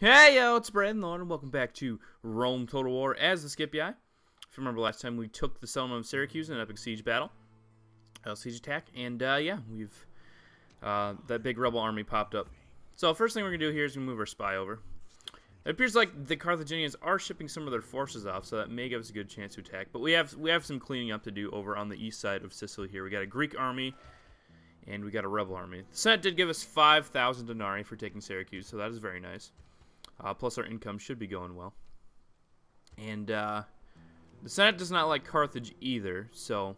Hey yo, it's Brandon Lord, and welcome back to Rome Total War as the Scipii. If you remember last time, we took the settlement of Syracuse in an epic siege battle, siege attack, and yeah, we've that big rebel army popped up. So first thing we're gonna do here is we move our spy over. It appears like the Carthaginians are shipping some of their forces off, so that may give us a good chance to attack. But we have some cleaning up to do over on the east side of Sicily here. We got a Greek army, and we got a rebel army. The Senate did give us 5,000 denarii for taking Syracuse, so that is very nice. Plus our income should be going well. And the Senate does not like Carthage either, so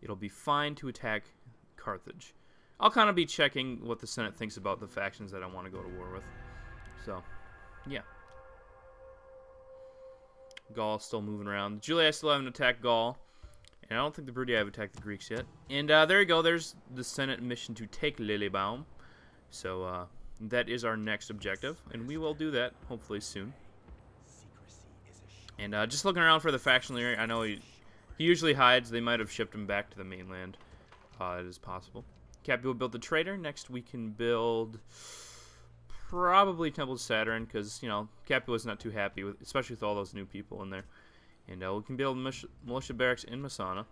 it'll be fine to attack Carthage. I'll kind of be checking what the Senate thinks about the factions that I want to go to war with. So, yeah. Gaul is still moving around. Julia still haven't attacked Gaul. And I don't think the Brudi have attacked the Greeks yet. And there you go. There's the Senate mission to take Lillebaum. So, that is our next objective, and we will do that hopefully soon. And just looking around for the faction leader, I know he usually hides. They might have shipped him back to the mainland. It is possible. Cappy will build the trader. Next, we can build probably Temple of Saturn, because you know Cappy was not too happy with, especially with all those new people in there. And we can build militia barracks in Messana.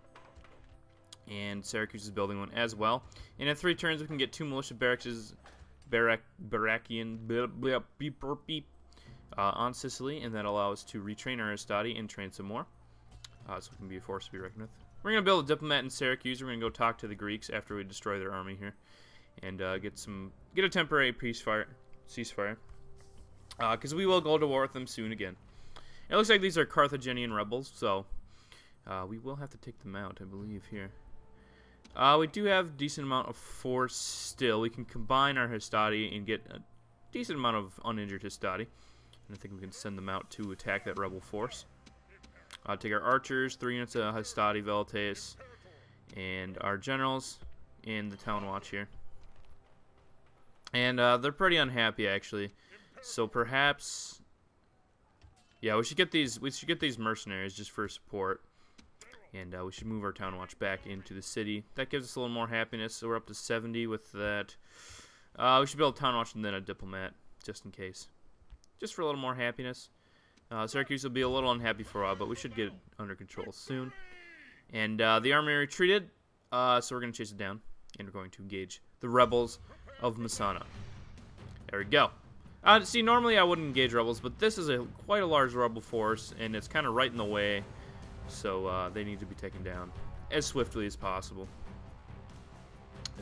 And Syracuse is building one as well. And in 3 turns, we can get 2 militia barracks. Barakian on Sicily, and that allows us to retrain our Hastati and train some more. So we can be a force to be reckoned with. We're going to build a diplomat in Syracuse. We're going to go talk to the Greeks after we destroy their army here, and get a temporary ceasefire, because we will go to war with them soon again. It looks like these are Carthaginian rebels, so we will have to take them out, I believe, here. We do have a decent amount of force still. We can combine our Hastati and get a decent amount of uninjured Hastati. And I think we can send them out to attack that rebel force. Take our archers, 3 units of Hastati, Velites, and our generals in the town watch here. And they're pretty unhappy, actually. So perhaps, yeah, we should get these mercenaries just for support. And we should move our town watch back into the city. That gives us a little more happiness. So we're up to 70 with that. We should build a town watch and then a diplomat, just in case. Just for a little more happiness. Syracuse will be a little unhappy for a while, but we should get it under control soon. And the army retreated, so we're going to chase it down. And we're going to engage the rebels of Messana. There we go. See, normally I wouldn't engage rebels, but this is quite a large rebel force, and it's kind of right in the way. So they need to be taken down as swiftly as possible.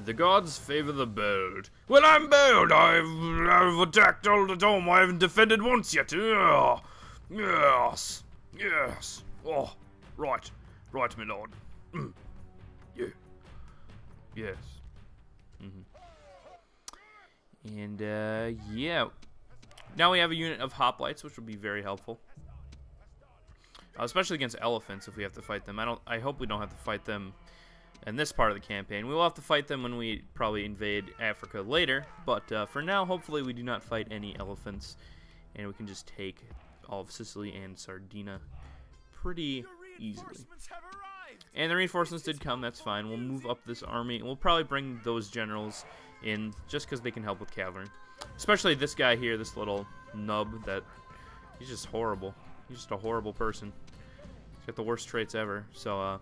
The gods favor the bold. Well, I'm bold. I've attacked all the dome. I haven't defended once yet. Yes. Yes. Oh, right. Right, my lord. Yeah. Yes. And, yeah. Now we have a unit of hoplites, which will be very helpful. Especially against elephants if we have to fight them. I hope we don't have to fight them in this part of the campaign. We will have to fight them when we probably invade Africa later. But for now, hopefully we do not fight any elephants. And we can just take all of Sicily and Sardinia pretty easily. And the reinforcements did come. That's fine. We'll move up this army. And we'll probably bring those generals in just because they can help with cavalry. Especially this guy here, this little nub that he's just horrible. He's just a horrible person. He's got the worst traits ever. So,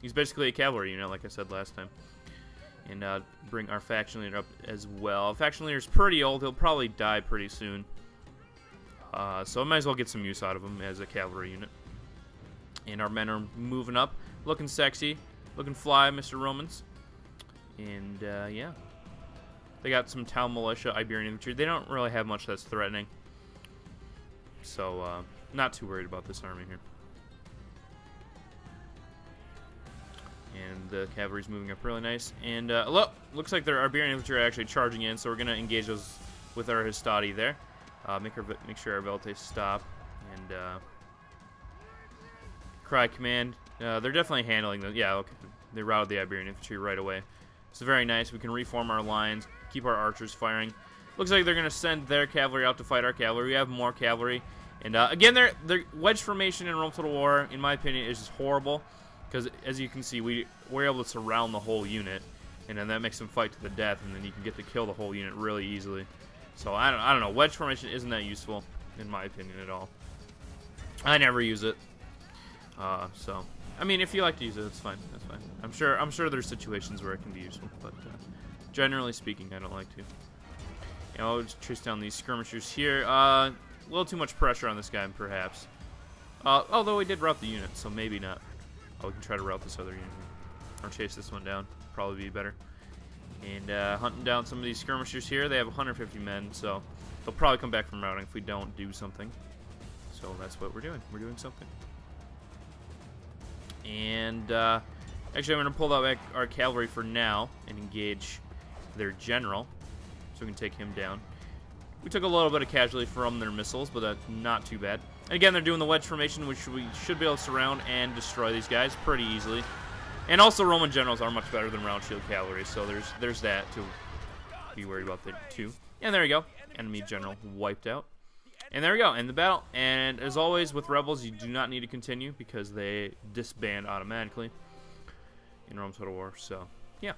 he's basically a cavalry unit, like I said last time. And bring our faction leader up as well. Our faction leader's pretty old. He'll probably die pretty soon. So I might as well get some use out of him as a cavalry unit. And our men are moving up. Looking sexy. Looking fly, Mr. Romans. And, yeah. They got some town militia, Iberian infantry. They don't really have much that's threatening. So, not too worried about this army here. And the cavalry's moving up really nice. And look, looks like their Iberian infantry are actually charging in, so we're going to engage those with our Hastati there. Make sure our Velites stop. And cry command. They're definitely handling the... Yeah, okay. They routed the Iberian infantry right away. So very nice. We can reform our lines, keep our archers firing. Looks like they're going to send their cavalry out to fight our cavalry. We have more cavalry. And again, their wedge formation in Rome Total War, in my opinion, is just horrible. Because as you can see, we're able to surround the whole unit. And then that makes them fight to the death. And then you can get to kill the whole unit really easily. So I don't know. Wedge formation isn't that useful, in my opinion, at all. I never use it. So I mean, if you like to use it, it's fine. That's fine. I'm sure there's situations where it can be useful, but generally speaking, I don't like to. I'll just chase down these skirmishers here. A little too much pressure on this guy, perhaps. Although we did route the unit, so maybe not. Oh, we can try to route this other unit. Or chase this one down. Probably be better. And hunting down some of these skirmishers here. They have 150 men, so they'll probably come back from routing if we don't do something. So that's what we're doing. We're doing something. And actually, I'm going to pull out our cavalry for now and engage their general, so we can take him down. We took a little bit of casualty from their missiles, but that's not too bad. And again, they're doing the wedge formation, which we should be able to surround and destroy these guys pretty easily. And also, Roman generals are much better than round shield cavalry, so there's that to be worried about there too. And there we go, enemy general wiped out. And there we go, end the battle. And as always, with rebels, you do not need to continue because they disband automatically in Rome's Total War. So yeah,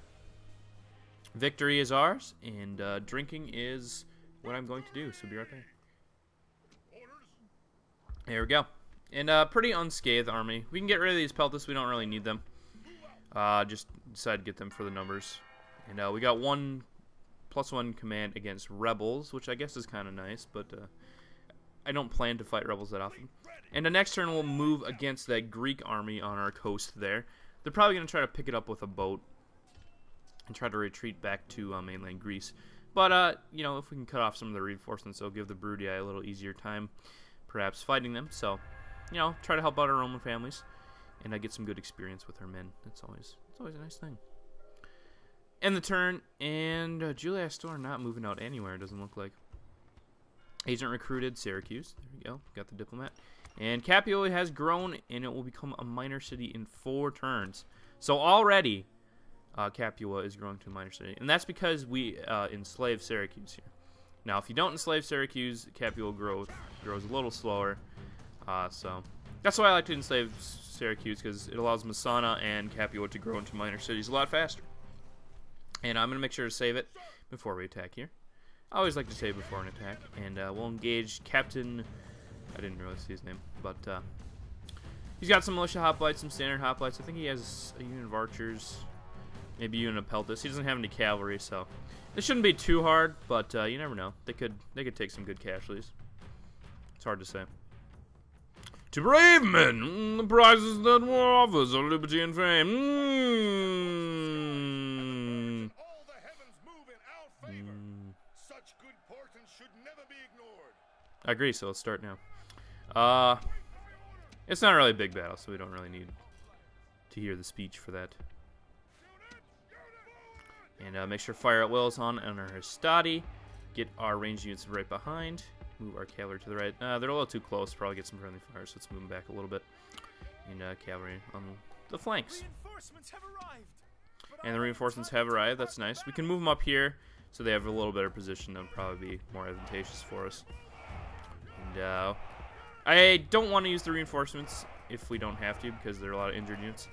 victory is ours, and drinking is what I'm going to do. So be right there. There we go. And pretty unscathed army. We can get rid of these peltas. We don't really need them. Just decided to get them for the numbers. And we got +1 command against rebels, which I guess is kind of nice, but I don't plan to fight rebels that often. And the next turn we'll move against that Greek army on our coast there. They're probably going to try to pick it up with a boat and try to retreat back to mainland Greece. But, you know, if we can cut off some of the reinforcements, it'll give the Bruttii a little easier time perhaps fighting them. So, you know, try to help out our Roman families and get some good experience with our men. It's always a nice thing. End the turn, and Julius Store not moving out anywhere, it doesn't look like. Agent recruited, Syracuse. There we go, got the diplomat. And Capua has grown, and it will become a minor city in 4 turns. So already, Capua is growing to a minor city. And that's because we enslaved Syracuse here. Now, if you don't enslave Syracuse, Capua grows a little slower. So that's why I like to enslave Syracuse, because it allows Messana and Capua to grow into minor cities a lot faster. And I'm going to make sure to save it before we attack here. I always like to save before an attack. And we'll engage Captain... I didn't really see his name, but he's got some militia hoplites, some standard hoplites. I think he has a unit of archers, maybe a unit of peltas. He doesn't have any cavalry, so this shouldn't be too hard. But you never know; they could take some good casualties. It's hard to say. To brave men, the prizes that war offers are liberty and fame. All the heavens move in our favor. Such good portent should never be ignored. I agree. So let's start now. It's not really a big battle, so we don't really need to hear the speech for that. And make sure fire at will is on our Hastati. Get our ranged units right behind. Move our cavalry to the right. They're a little too close. Probably get some friendly fire, so let's move them back a little bit. And cavalry on the flanks. And the reinforcements have arrived. That's nice. We can move them up here, so they have a little better position. That would probably be more advantageous for us. And I don't want to use the reinforcements if we don't have to, because there are a lot of injured units.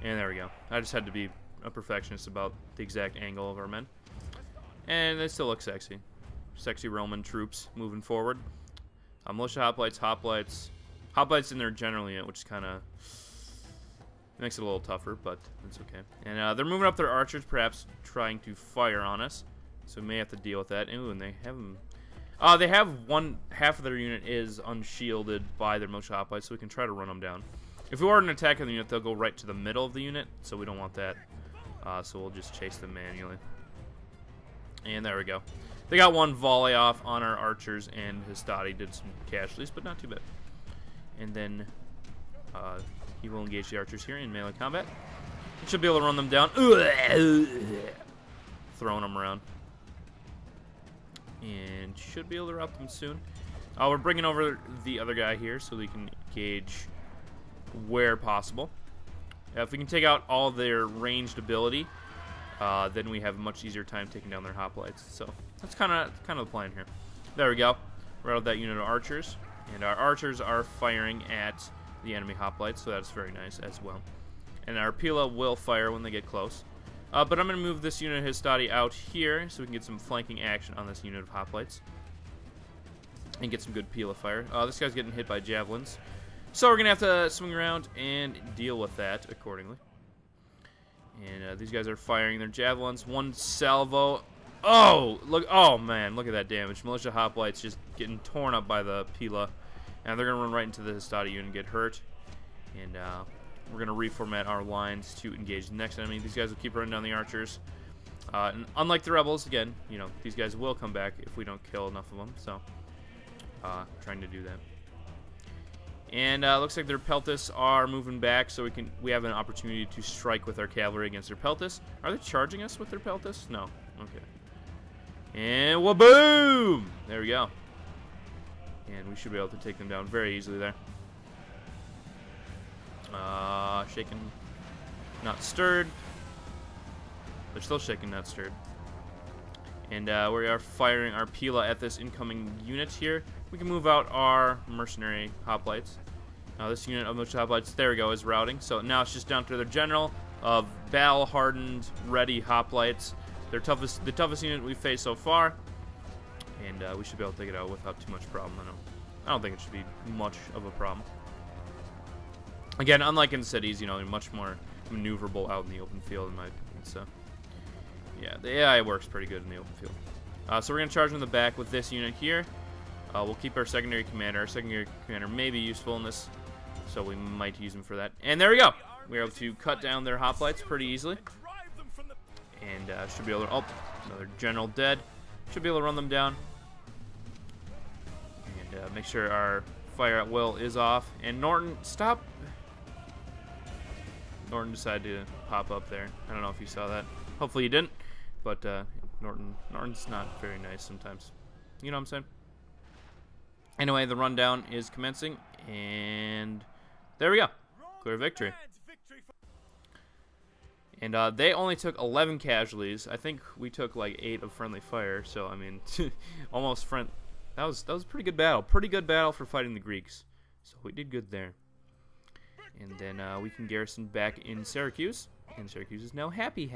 And there we go. I just had to be a perfectionist about the exact angle of our men. And they still look sexy. Sexy Roman troops moving forward. Militia hoplites, hoplites in their general unit, which kind of makes it a little tougher, but it's okay. And they're moving up their archers, perhaps trying to fire on us. So we may have to deal with that. Ooh, and they have them. They have half of their unit is unshielded by their militia hoplites, so we can try to run them down. If we order an attack on the unit, they'll go right to the middle of the unit, so we don't want that. So we'll just chase them manually. And there we go. They got one volley off on our archers, and Hastati did some casualties, but not too bad. And then he will engage the archers here in melee combat. He should be able to run them down. Throwing them around. And should be able to rout them soon. We're bringing over the other guy here so we can engage where possible. If we can take out all their ranged ability, then we have a much easier time taking down their hoplites. So that's kind of the plan here. There we go. Routed that unit of archers, and our archers are firing at the enemy hoplites, so that's very nice as well. And our Pila will fire when they get close. But I'm going to move this unit of Hastati out here so we can get some flanking action on this unit of hoplites. and get some good peel of fire. This guy's getting hit by javelins. So we're going to have to swing around and deal with that accordingly. And these guys are firing their javelins. One salvo. Oh, look. Oh, man. Look at that damage. Militia hoplites just getting torn up by the Pila. And they're going to run right into the Hastati unit and get hurt. And we're going to reformat our lines to engage the next enemy. These guys will keep running down the archers. And unlike the rebels, again, you know, these guys will come back if we don't kill enough of them. So, trying to do that. And looks like their peltas are moving back, so we have an opportunity to strike with our cavalry against their peltas. Are they charging us with their peltas? No. Okay. And waboom! There we go. And we should be able to take them down very easily there. Shaken, not stirred. They're still shaken, not stirred. And we are firing our Pila at this incoming unit here. We can move out our mercenary hoplites. Now this unit of militia hoplites, there we go, is routing. So now it's just down to their general of battle-hardened, ready hoplites. They're the toughest unit we've faced so far. And we should be able to take it out without too much problem. I don't think it should be much of a problem. Again, unlike in cities, you know, they're much more maneuverable out in the open field, in my opinion. So, yeah, the AI works pretty good in the open field. So we're going to charge in the back with this unit here. We'll keep our secondary commander. Our secondary commander may be useful in this, so we might use him for that. And there we go. We're able to cut down their hoplites pretty easily. And should be able to... Oh, another general dead. Should be able to run them down. And make sure our fire at will is off. And Norton, stop... Norton decided to pop up there. I don't know if you saw that. Hopefully you didn't. But Norton's not very nice sometimes. You know what I'm saying? Anyway, the rundown is commencing. And there we go. Clear victory. And they only took 11 casualties. I think we took like 8 of friendly fire. So, I mean, almost friend. That was a pretty good battle. Pretty good battle for fighting the Greeks. So we did good there. And then we can garrison back in Syracuse. And Syracuse is now happy.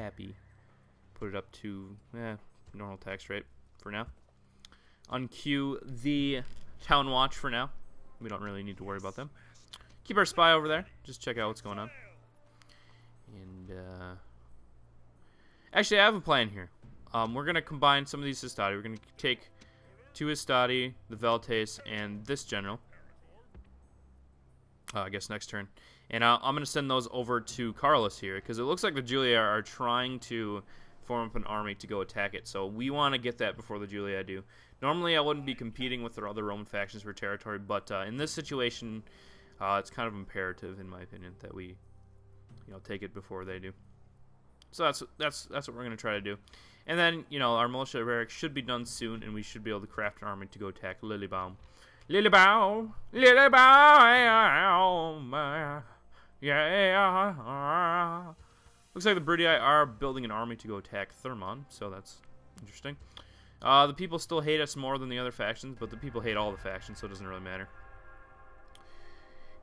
Put it up to normal tax rate for now. Uncue the town watch for now. We don't really need to worry about them. Keep our spy over there. Just check out what's going on. And actually, I have a plan here. We're going to combine some of these Hastati. We're going to take 2 Hastati, the Veltates, and this general. I guess next turn. And I'm going to send those over to Carlos here, because it looks like the Julii are trying to form up an army to go attack it. So we want to get that before the Julii do. Normally, I wouldn't be competing with the other Roman factions for territory, but in this situation, it's kind of imperative, in my opinion, that we, take it before they do. So that's what we're going to try to do. And then, our militia barracks should be done soon, and we should be able to craft an army to go attack Lillebaum. Lillebaum, yeah. Looks like the Brudii are building an army to go attack Thermon, so that's interesting. The people still hate us more than the other factions, but the people hate all the factions, so it doesn't really matter.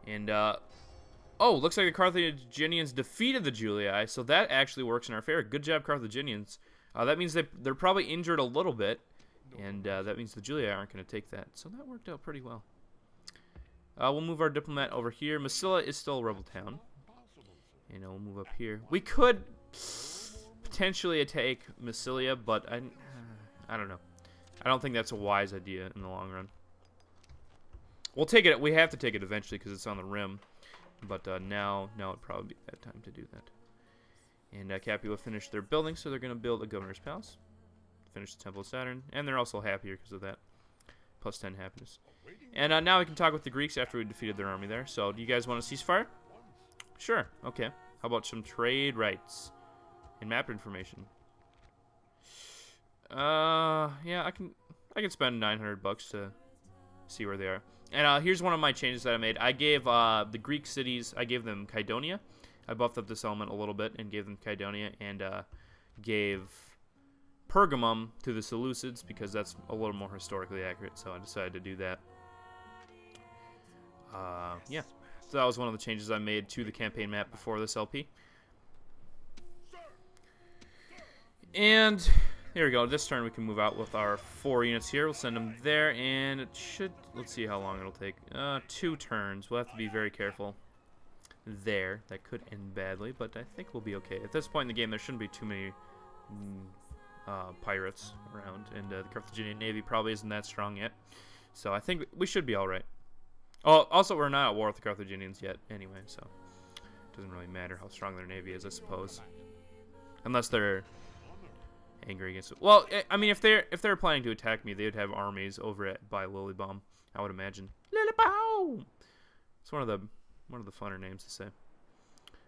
And, oh, looks like the Carthaginians defeated the Julii, so that actually works in our favor. Good job, Carthaginians. That means they're probably injured a little bit, and that means the Julii aren't going to take that. So that worked out pretty well. We'll move our diplomat over here. Massilia is still a rebel town. And we'll move up here. We could potentially take Massilia, but I don't know. I don't think that's a wise idea in the long run. We'll take it. We have to take it eventually because it's on the rim. But now it'd probably be that time to do that. And Capua finished their building, so they're going to build a governor's palace. Finish the Temple of Saturn, and they're also happier because of that. Plus 10 happiness. And now we can talk with the Greeks after we defeated their army there. So, do you guys want a ceasefire? Sure. Okay. How about some trade rights and map information? Yeah, I can spend $900 to see where they are. And here's one of my changes that I made. I gave the Greek cities, I gave them Kydonia. I buffed up this element a little bit and gave them Kydonia, and gave Pergamum to the Seleucids because that's a little more historically accurate, so I decided to do that. Yeah, so that was one of the changes I made to the campaign map before this LP. And Here we go. This turn we can move out with our 4 units here. We'll send them there, and it should... Let's see how long it'll take. 2 turns. We'll have to be very careful there. That could end badly, but I think we'll be okay. At this point in the game, there shouldn't be too many pirates around, and the Carthaginian Navy probably isn't that strong yet. So I think we should be alright. Oh, also, we're not at war with the Carthaginians yet anyway, so it doesn't really matter how strong their navy is, I suppose. Unless they're angry against it. Well, I mean, if they're planning to attack me, they would have armies over by Lilybomb, I would imagine. Lilybomb! It's one of the funner names to say.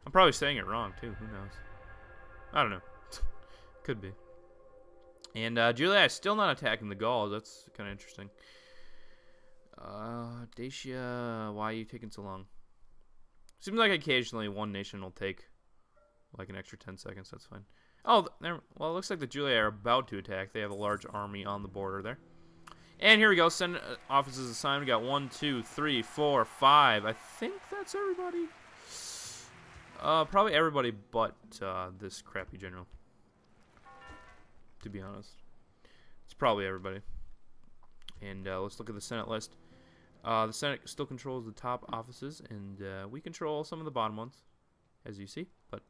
I'm probably saying it wrong too. Who knows? I don't know. Could be. And Julia is still not attacking the Gauls. That's kind of interesting. Dacia, why are you taking so long? Seems like occasionally one nation will take like an extra 10 seconds. That's fine. Oh, well, it looks like the Julia are about to attack. They have a large army on the border there. And here we go. Send officers assigned. We got 1, 2, 3, 4, 5. I think that's everybody. Probably everybody but this crappy general. To be honest, it's probably everybody. And let's look at the Senate list. The Senate still controls the top offices, and we control some of the bottom ones, as you see. But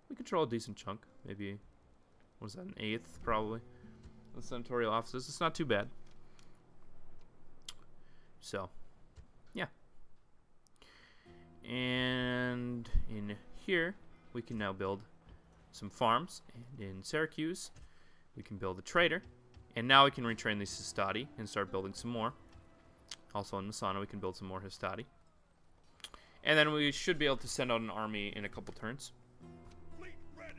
we control a decent chunk. Maybe, what is that, an 1/8 probably? The senatorial offices. It's not too bad. So, yeah. And in here, we can now build some farms. And in Syracuse, we can build a trader. And now we can retrain these Hastati and start building some more. Also in Messana, we can build some more Hastati. And then we should be able to send out an army in a couple turns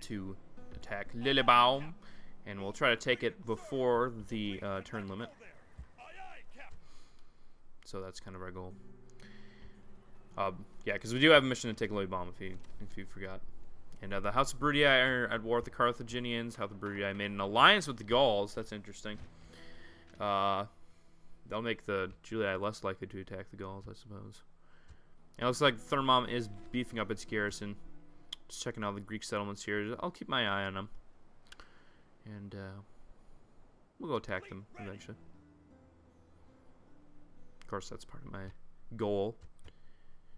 to attack Lilybomb. And we'll try to take it before the turn limit. So that's kind of our goal. Yeah, because we do have a mission to take Lilybomb, if you forgot. And the House of Bruttii are at war with the Carthaginians. House of Bruttii made an alliance with the Gauls. That's interesting. That'll make the Julii less likely to attack the Gauls, I suppose. And it looks like Thermom is beefing up its garrison. Just checking out the Greek settlements here. I'll keep my eye on them. And we'll go attack them eventually. Of course, that's part of my goal.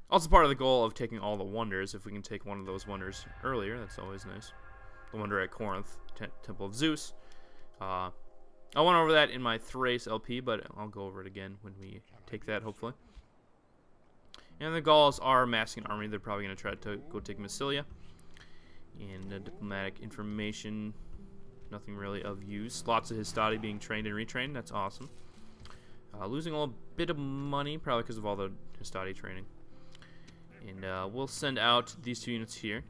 Also part of the goal of taking all the wonders. If we can take one of those wonders earlier, that's always nice. The wonder at Corinth, Temple of Zeus. I went over that in my Thrace LP, but I'll go over it again when we take that, hopefully. And the Gauls are amassing an army. They're probably going to try to go take Massilia. And diplomatic information, nothing really of use. Lots of Hastati being trained and retrained. That's awesome. Losing a little bit of money, probably because of all the Hastati training. And we'll send out these 2 units here.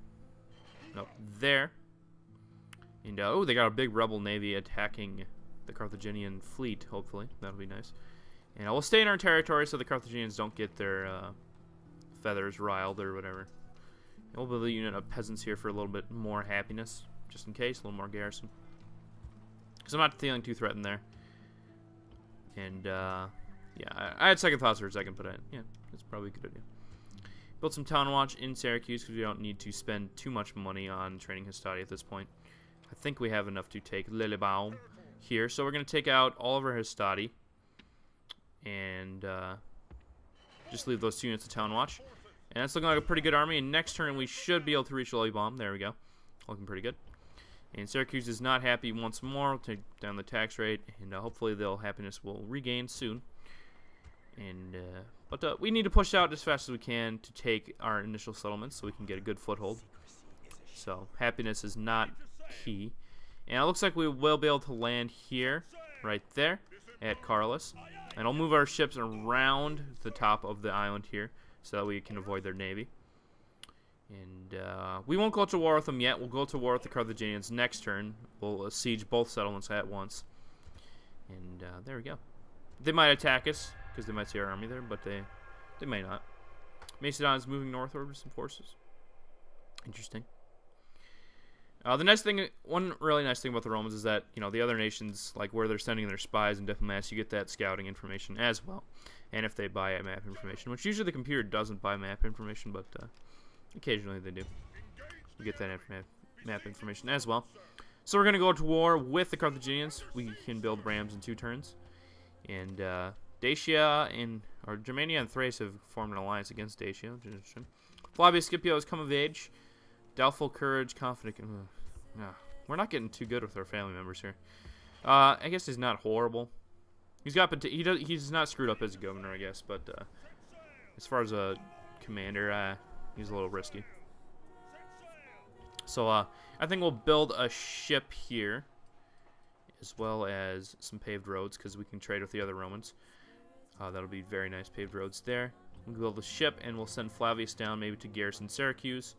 Up there. And, oh, they got a big rebel navy attacking the Carthaginian fleet, hopefully. That'll be nice. And we'll stay in our territory so the Carthaginians don't get their feathers riled or whatever. And we'll build a unit of peasants here for a little bit more happiness, just in case, a little more garrison. Because I'm not feeling too threatened there. And, yeah, I had second thoughts for a second, but yeah, it's probably a good idea. Built some town watch in Syracuse because we don't need to spend too much money on training Hastati at this point. I think we have enough to take Lilybomb here. So we're going to take out all of our Hastati and just leave those 2 units of town watch. And that's looking like a pretty good army. And next turn we should be able to reach Lilybomb. There we go. Looking pretty good. And Syracuse is not happy once more. We'll take down the tax rate, and hopefully their happiness will regain soon. And but we need to push out as fast as we can to take our initial settlements so we can get a good foothold. So happiness is not key. And it looks like we will be able to land here, right there, at Carlis. And I'll move our ships around the top of the island here so that we can avoid their navy. And we won't go to war with them yet. We'll go to war with the Carthaginians next turn. We'll siege both settlements at once. And there we go. They might attack us because they might see our army there, but they may not. Macedon is moving northward with some forces. Interesting. The nice thing, one really nice thing about the Romans is that, you know, the other nations, like where they're sending their spies and diplomats, you get that scouting information as well. And if they buy map information, which usually the computer doesn't buy map information, but occasionally they do. You get that map information as well. So we're going to go to war with the Carthaginians. We can build rams in 2 turns. And Dacia or Germania and Thrace have formed an alliance against Dacia. Flavia Scipio has come of age. Doubtful courage, confident. We're not getting too good with our family members here. I guess he's not horrible. He's not screwed up as a governor, I guess. But as far as a commander, he's a little risky. So I think we'll build a ship here, as well as some paved roads, because we can trade with the other Romans. That'll be very nice paved roads there. We'll build a ship, and we'll send Flavius down maybe to garrison Syracuse.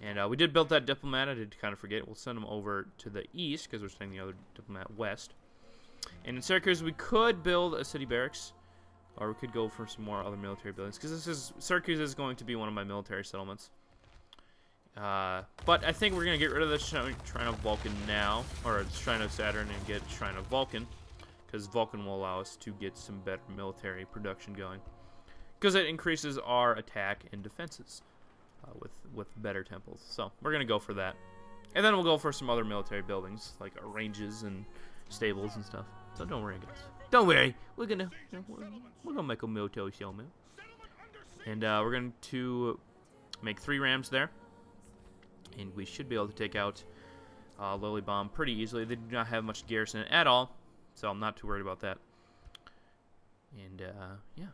And we did build that diplomat. I did kind of forget. We'll send him over to the east, because we're sending the other diplomat west. And in Syracuse, we could build a city barracks, or we could go for some more other military buildings, because Syracuse is going to be one of my military settlements. But I think we're going to get rid of the Shrine of Vulcan now, or Shrine of Saturn, and get Shrine of Vulcan, because Vulcan will allow us to get some better military production going, because it increases our attack and defenses with better temples. So we're going to go for that, and then we'll go for some other military buildings, like our ranges and stables and stuff. So don't worry, guys. Don't worry. We're gonna make a military settlement, and we're going to make 3 rams there. And we should be able to take out Lily Bomb pretty easily. They do not have much garrison at all, so I'm not too worried about that. And, yeah,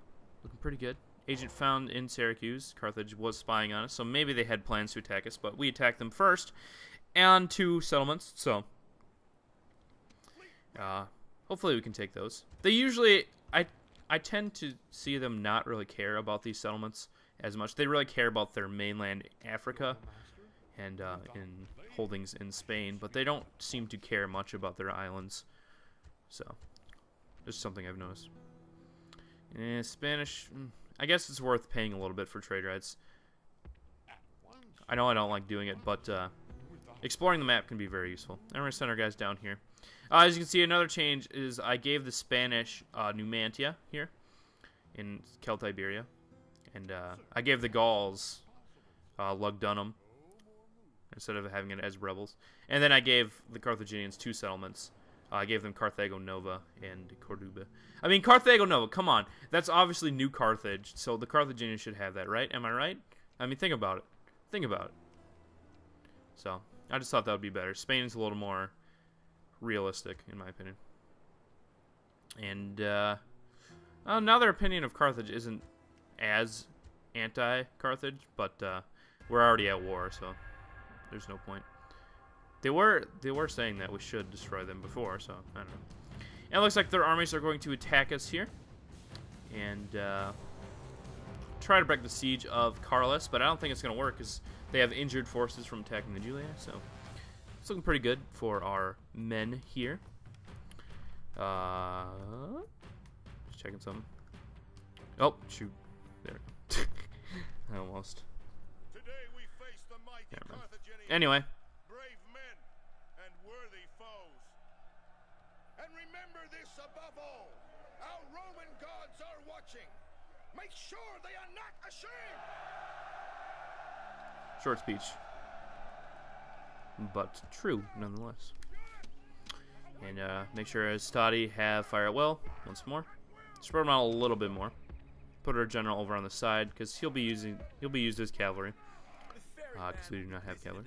looking pretty good. Agent found in Syracuse. Carthage was spying on us, so maybe they had plans to attack us, but we attacked them first. And 2 settlements, so hopefully we can take those. They usually, I tend to see them not really care about these settlements as much. They really care about their mainland Africa and in holdings in Spain, but they don't seem to care much about their islands. So, just something I've noticed. And Spanish, I guess it's worth paying a little bit for trade rights. I know I don't like doing it, but exploring the map can be very useful. And we're going to send our guys down here. As you can see, another change is I gave the Spanish Numantia here in Celtiberia, and I gave the Gauls Lugdunum, instead of having it as rebels. And then I gave the Carthaginians 2 settlements. I gave them Carthago Nova and Corduba. I mean, Carthago Nova, come on. That's obviously New Carthage, so the Carthaginians should have that, right? Am I right? I mean, think about it. Think about it. So, I just thought that would be better. Spain is a little more realistic, in my opinion. And, now their opinion of Carthage isn't as anti-Carthage, but we're already at war, so there's no point. They were saying that we should destroy them before, so I don't know. And it looks like their armies are going to attack us here, and try to break the siege of Carlis, but I don't think it's going to work because they have injured forces from attacking the Julia. So it's looking pretty good for our men here. Just checking something. Oh shoot! There. I almost. Today we face the mighty Carthaginians. Anyway. Brave men and worthy foes. And remember this above all. Our Roman gods are watching. Make sure they are not ashamed. Short speech. But true, nonetheless. And make sure Astati have fire at will once more. Spread them out a little bit more. Put our general over on the side because he'll be used as cavalry. Because we do not have cavalry.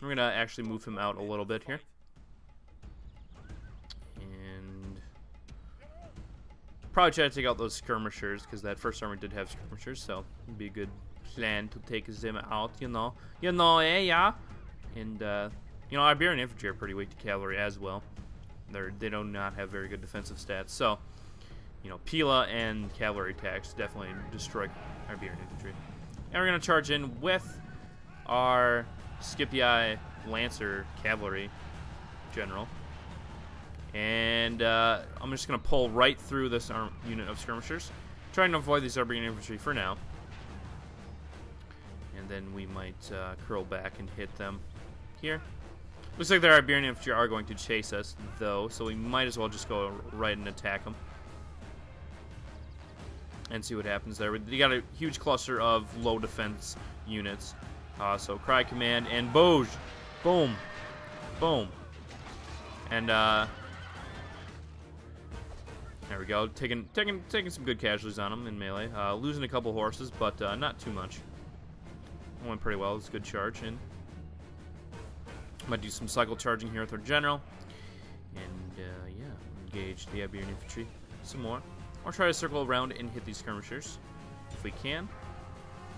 We're gonna actually move him out a little bit here. And probably try to take out those skirmishers because that first army did have skirmishers, so it'd be a good plan to take them out, yeah. And you know, Iberian infantry are pretty weak to cavalry as well. They do not have very good defensive stats, so you know, Pila and cavalry attacks definitely destroy Iberian infantry. And we're gonna charge in with our Scipii Lancer cavalry general, and I'm just gonna pull right through this unit of skirmishers, trying to avoid these Iberian infantry for now. And then we might curl back and hit them here. Looks like their Iberian infantry are going to chase us, though, so we might as well just go right and attack them and see what happens there. You got a huge cluster of low defense units. So Cry Command and Boj. Boom. Boom. And there we go. Taking some good casualties on them in melee. Losing a couple horses, but not too much. Went pretty well. It's a good charge. And might do some cycle charging here with our general. And yeah, engage the Iberian infantry some more. Or try to circle around and hit these skirmishers if we can.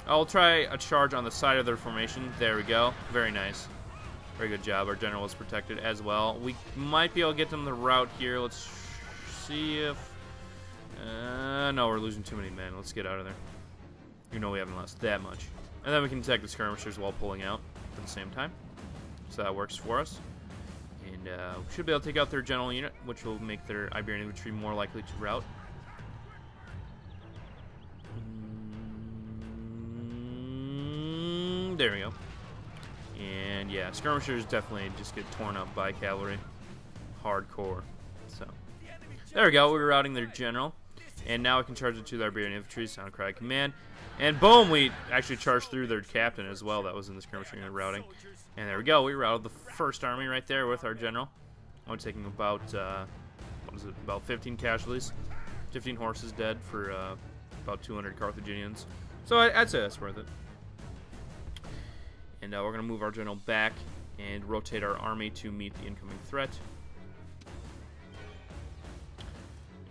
I'll try a charge on the side of their formation. There we go. Very nice. Very good job. Our general is protected as well. We might be able to get them the route here. Let's see if... no, we're losing too many men. Let's get out of there. You know we haven't lost that much. And then we can attack the skirmishers while pulling out at the same time. So that works for us. And we should be able to take out their general unit, which will make their Iberian infantry more likely to rout. There we go. And yeah, skirmishers definitely just get torn up by cavalry. Hardcore. So there we go. We're routing their general. And now I can charge it to the Iberian infantry. Sound cry command. And boom, we actually charged through their captain as well. That was in the skirmisher unit routing. And there we go. We routed the first army right there with our general. I'm taking about, what is it, about 15 casualties. 15 horses dead for about 200 Carthaginians. So I'd say that's worth it. And we're going to move our general back and rotate our army to meet the incoming threat.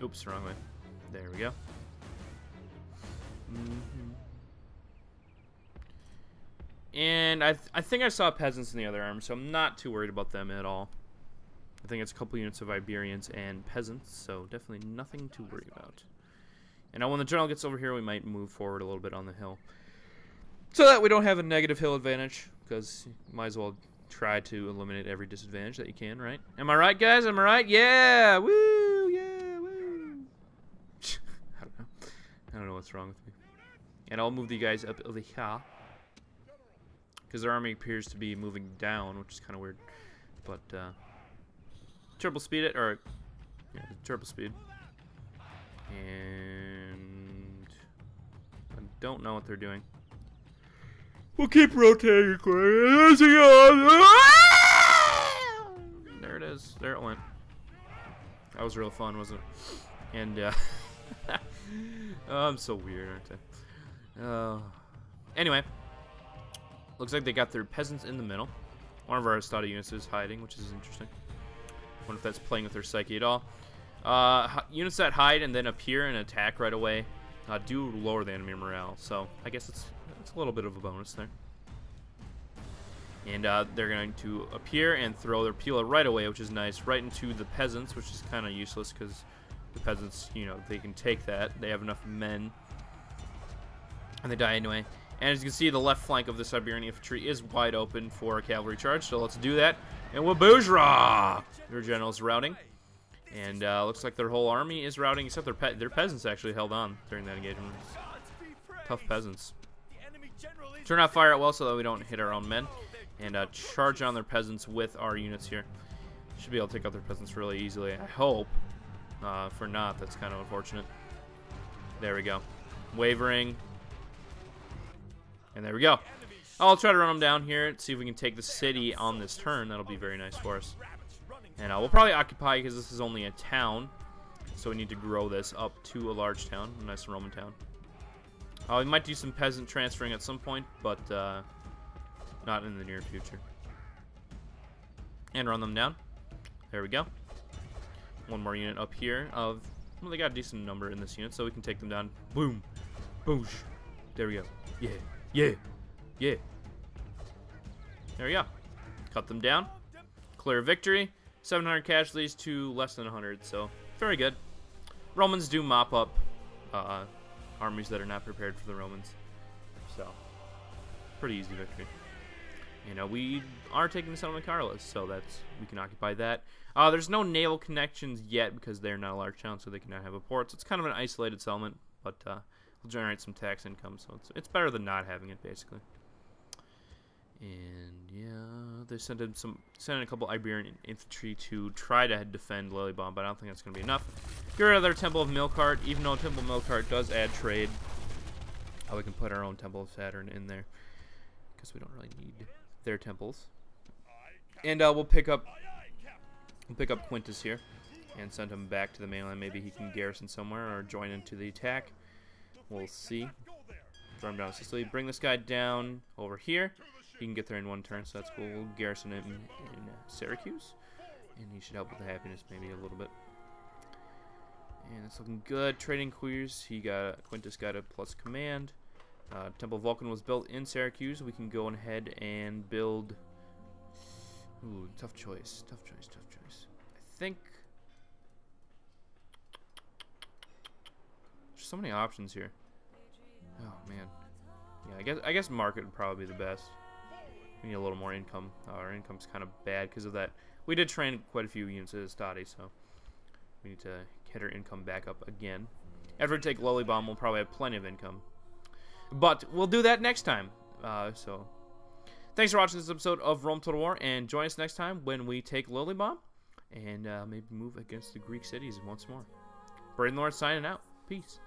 Oops, wrong way. There we go. And I think I saw peasants in the other army, so I'm not too worried about them at all. I think it's a couple units of Iberians and peasants, so definitely nothing to worry about. And now when the general gets over here, we might move forward a little bit on the hill. So that we don't have a negative hill advantage, because you might as well try to eliminate every disadvantage that you can, right? Am I right, guys? Am I right? Yeah! Woo! Yeah! Woo! I don't know what's wrong with me. And I'll move the guys up over here, because their army appears to be moving down, which is kind of weird. But, triple speed it, or, yeah, triple speed. And I don't know what they're doing. We'll keep rotating. There it is. There it went. That was real fun, wasn't it? And, oh, I'm so weird, aren't I? Anyway. Looks like they got their peasants in the middle. One of our Estado units is hiding, which is interesting. Wonder if that's playing with their psyche at all. Units that hide and then appear and attack right away do lower the enemy morale. So I guess it's a little bit of a bonus there. And they're going to appear and throw their pila right away, which is nice, right into the peasants, which is kind of useless because the peasants, you know, they can take that. They have enough men. And they die anyway. And as you can see, the left flank of this Iberian infantry is wide open for a cavalry charge, so let's do that. And Waboujra! Their general's routing. And looks like their whole army is routing, except their peasants actually held on during that engagement. Tough peasants. Turn off fire at well so that we don't hit our own men. And charge on their peasants with our units here. Should be able to take out their peasants really easily, I hope. For not, that's kind of unfortunate. There we go. Wavering. And there we go. I'll try to run them down here, see if we can take the city on this turn. That'll be very nice for us. And we'll probably occupy because this is only a town. So we need to grow this up to a large town, a nice Roman town. We might do some peasant transferring at some point, but not in the near future. And run them down. There we go. One more unit up here of... Well, they got a decent number in this unit, so we can take them down. Boom. Boosh. There we go. Yeah. Yeah. Yeah. There we go. Cut them down. Clear victory. 700 casualties to less than 100, so very good. Romans do mop up armies that are not prepared for the Romans. So, pretty easy victory. You know, we are taking the settlement of Carlos, so we can occupy that. There's no naval connections yet because they're not a large town, so they cannot have a port. So it's kind of an isolated settlement, but will generate some tax income, so it's better than not having it, basically. And yeah, they sent in a couple Iberian infantry to try to defend Lilybomb, but I don't think that's going to be enough. Get rid of their Temple of Milcart, even though Temple of Milcart does add trade. We can put our own Temple of Saturn in there because we don't really need their temples. And we'll pick up We'll pick up Quintus here and send him back to the mainland. Maybe he can garrison somewhere or join into the attack. We'll see. Throw him down to Sicily. Bring this guy down over here. He can get there in one turn, so that's cool. We'll garrison him in Syracuse. And he should help with the happiness maybe a little bit. And it's looking good. Trading queers. Quintus got a plus command. Temple Vulcan was built in Syracuse. We can go ahead and build... Ooh, tough choice. Tough choice, tough choice. I think... There's so many options here. Oh, man. Yeah, I guess market would probably be the best. We need a little more income. Our income's kind of bad because of that. We did train quite a few units at Estade, so we need to get our income back up again. After we take Lily Bomb, we'll probably have plenty of income. But we'll do that next time. So thanks for watching this episode of Rome Total War, and join us next time when we take Lily Bomb and maybe move against the Greek cities once more. Braden Lawrence signing out. Peace.